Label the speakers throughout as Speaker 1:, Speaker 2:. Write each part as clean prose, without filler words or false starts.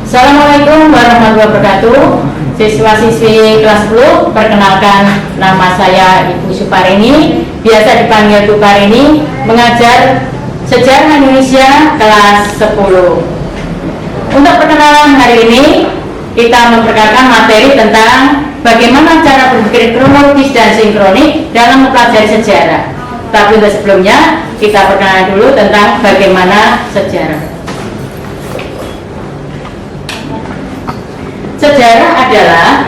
Speaker 1: Assalamualaikum warahmatullahi wabarakatuh. Siswa-siswi kelas 10, perkenalkan nama saya Ibu Suparini, biasa dipanggil Bu Parini, mengajar Sejarah Indonesia kelas 10. Untuk perkenalan hari ini, kita memperkenalkan materi tentang bagaimana cara berpikir kronologis dan sinkronik dalam mempelajari sejarah. Tapi untuk sebelumnya, kita perkenalan dulu tentang bagaimana sejarah. Sejarah adalah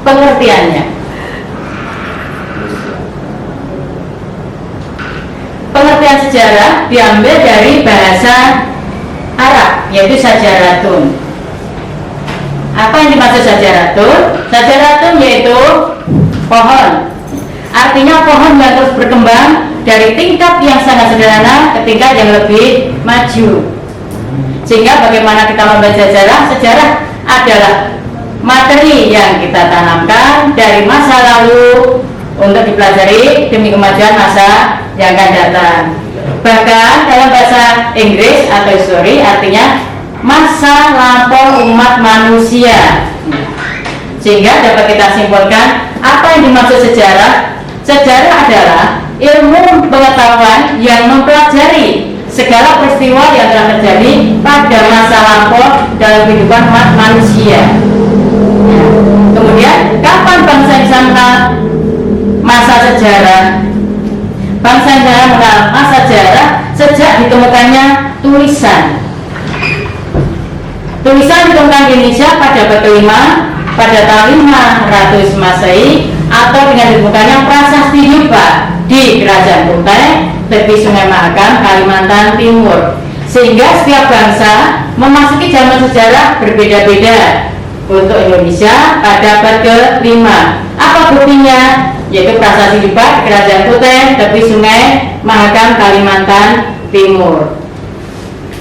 Speaker 1: pengertiannya. Pengertian sejarah diambil dari bahasa Arab, yaitu sajaratun. Apa yang dimaksud sajaratun? Sajaratun yaitu pohon. Artinya pohon yang terus berkembang dari tingkat yang sangat sederhana ke tingkat yang lebih maju. Sehingga bagaimana kita membaca sejarah, sejarah adalah materi yang kita tanamkan dari masa lalu untuk dipelajari demi kemajuan masa yang akan datang. Bahkan dalam bahasa Inggris atau history artinya masa lampau umat manusia. Sehingga dapat kita simpulkan apa yang dimaksud sejarah. Sejarah adalah ilmu pengetahuan yang mempelajari segala peristiwa yang telah terjadi pada masa lampau dalam kehidupan manusia. Kemudian, kapan bangsa bisa mengenal masa sejarah? Bangsa Indonesia mengenal masa sejarah sejak ditemukannya tulisan. Tulisan ditemukan di Indonesia pada abad ke-5 pada tahun 500 Masehi atau dengan ditemukannya prasasti Yuba di Kerajaan Kutai, tepi Sungai Mahakam, Kalimantan Timur. Sehingga setiap bangsa memasuki zaman sejarah berbeda-beda. Untuk Indonesia pada abad ke-5, apa buktinya? Yaitu prasasti Yuba di Kerajaan Kutai, tepi Sungai Mahakam, Kalimantan Timur.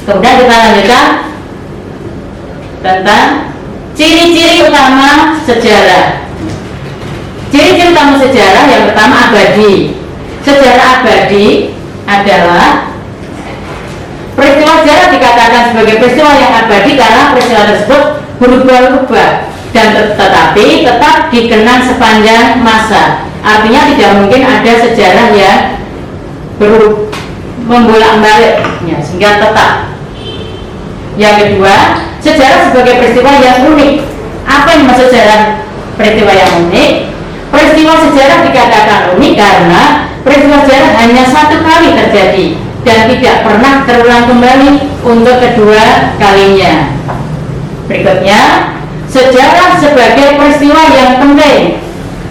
Speaker 1: Kemudian kita lanjutkan tentang ciri-ciri utama sejarah. Ciri-ciri utama sejarah yang pertama abadi. Sejarah abadi adalah peristiwa sejarah dikatakan sebagai peristiwa yang abadi karena peristiwa tersebut berubah-ubah dan tetapi tetap dikenang sepanjang masa. Artinya tidak mungkin ada sejarah yang membolak-balik sehingga tetap. Yang kedua, sejarah sebagai peristiwa yang unik. Apa yang dimaksud sejarah peristiwa yang unik? Peristiwa sejarah dikatakan unik karena peristiwa sejarah hanya satu kali terjadi dan tidak pernah terulang kembali untuk kedua kalinya. Berikutnya, sejarah sebagai peristiwa yang penting.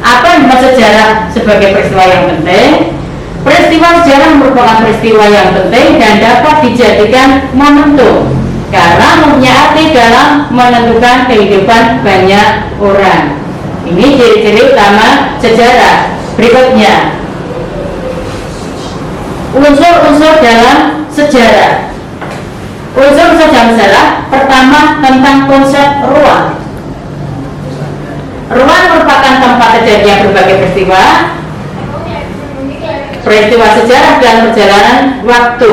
Speaker 1: Apa yang dimaksud sejarah sebagai peristiwa yang penting? Peristiwa sejarah merupakan peristiwa yang penting dan dapat dijadikan momentum karena mempunyai arti dalam menentukan kehidupan banyak orang. Ini ciri-ciri utama sejarah. Berikutnya, unsur-unsur dalam sejarah. Unsur-unsur dalam sejarah pertama tentang konsep ruang. Ruang merupakan tempat terjadinya berbagai peristiwa. Peristiwa sejarah dan perjalanan waktu.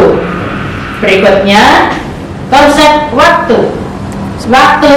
Speaker 1: Berikutnya, konsep waktu. Waktu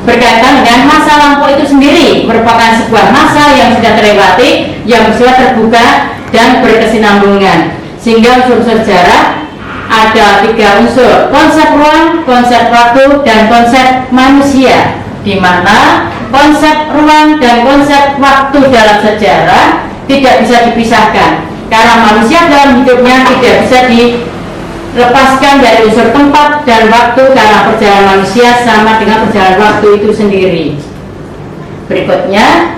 Speaker 1: berkaitan dengan masa lampau itu sendiri, merupakan sebuah masa yang sudah terlewati, yang bersifat terbuka dan berkesinambungan. Sehingga unsur sejarah ada 3 unsur: konsep ruang, konsep waktu, dan konsep manusia. Di mana konsep ruang dan konsep waktu dalam sejarah tidak bisa dipisahkan, karena manusia dalam hidupnya tidak bisa dilepaskan dari unsur tempat dan waktu, karena perjalanan manusia sama dengan perjalanan waktu itu sendiri. Berikutnya,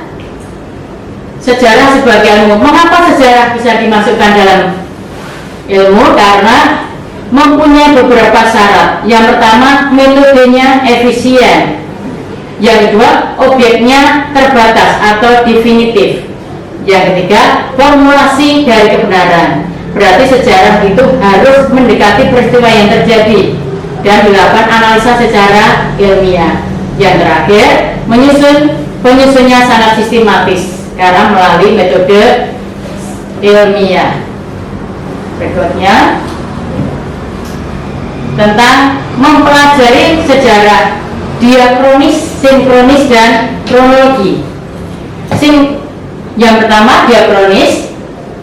Speaker 1: sejarah sebagai ilmu. Mengapa sejarah bisa dimasukkan dalam ilmu? Karena mempunyai beberapa syarat. Yang pertama, metodenya efisien. Yang kedua, objeknya terbatas atau definitif. Yang ketiga, formulasi dari kebenaran. Berarti sejarah itu harus mendekati peristiwa yang terjadi dan dilakukan analisa secara ilmiah. Yang terakhir, penyusunnya sangat sistematis karena melalui metode ilmiah. Berikutnya, tentang mempelajari sejarah diakronis, sinkronis, dan kronologi. Yang pertama, diakronis,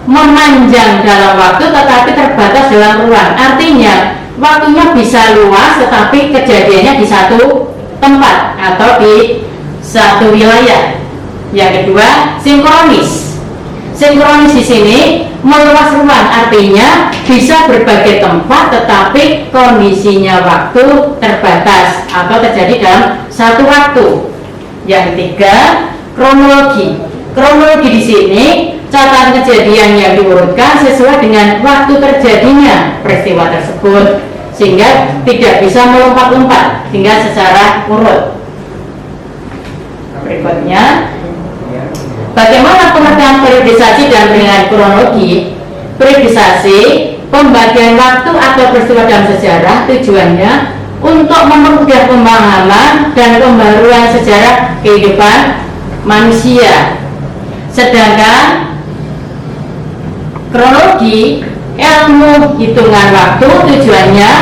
Speaker 1: memanjang dalam waktu tetapi terbatas dalam ruang. Artinya waktunya bisa luas tetapi kejadiannya di satu tempat atau di satu wilayah. Yang kedua, sinkronis. Sinkronis di sini meluas ruang, artinya bisa berbagai tempat tetapi kondisinya waktu terbatas atau terjadi dalam satu waktu. Yang ketiga, kronologi. Kronologi di sini catatan kejadian yang diurutkan sesuai dengan waktu terjadinya peristiwa tersebut, sehingga tidak bisa melompat-lompat, sehingga secara urut. Berikutnya, bagaimana pengertian periodisasi dan penilaian kronologi? Periodisasi, pembagian waktu atau peristiwa dalam sejarah, tujuannya untuk mempermudah pemahaman dan pembaruan sejarah kehidupan manusia. Sedangkan kronologi, ilmu hitungan waktu, tujuannya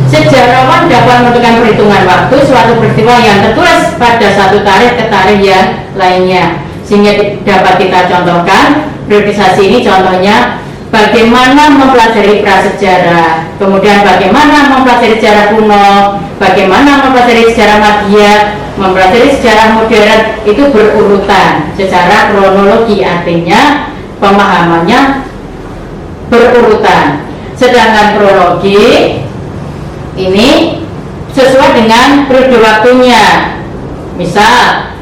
Speaker 1: sejarawan dapat menentukan perhitungan waktu suatu peristiwa yang tertulis pada satu tarikh ke tarikh yang lainnya, sehingga dapat kita contohkan periodisasi ini. Contohnya, bagaimana mempelajari prasejarah, kemudian bagaimana mempelajari sejarah kuno, bagaimana mempelajari sejarah Madia, mempelajari sejarah modern, itu berurutan secara kronologi, artinya pemahamannya berurutan. Sedangkan kronologi ini sesuai dengan periode waktunya. Misal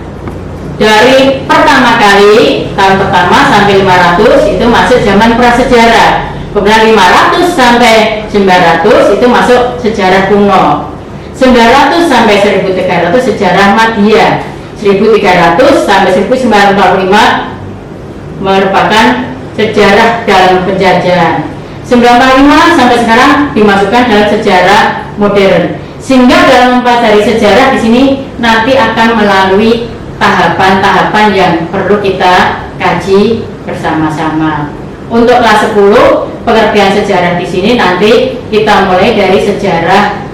Speaker 1: dari pertama kali, tahun pertama sampai 500 itu masuk zaman prasejarah, kemudian 500 sampai 900 itu masuk sejarah kuno, 900 sampai 1300 sejarah Madia, 1300 sampai 1945 merupakan sejarah dalam penjajahan, 95 sampai sekarang dimasukkan dalam sejarah modern. Sehingga dalam mempelajari sejarah di sini nanti akan melalui tahapan-tahapan yang perlu kita kaji bersama-sama. Untuk kelas 10 pengertian sejarah di sini nanti kita mulai dari sejarah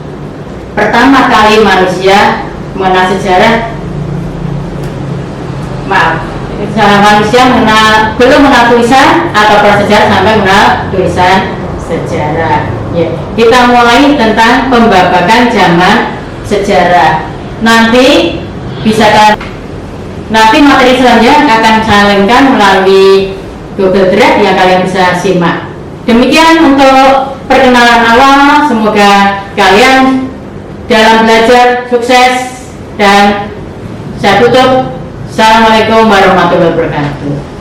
Speaker 1: pertama kali manusia mengenal sejarah, manusia belum mengenal tulisan atau prasejarah sampai mengenal tulisan sejarah. Ya, kita mulai tentang pembabakan zaman sejarah. Nanti materi selanjutnya akan saya linkkan melalui Google Drive yang kalian bisa simak. Demikian untuk perkenalan awal. Semoga kalian dalam belajar sukses, dan saya tutup. Assalamualaikum warahmatullahi wabarakatuh.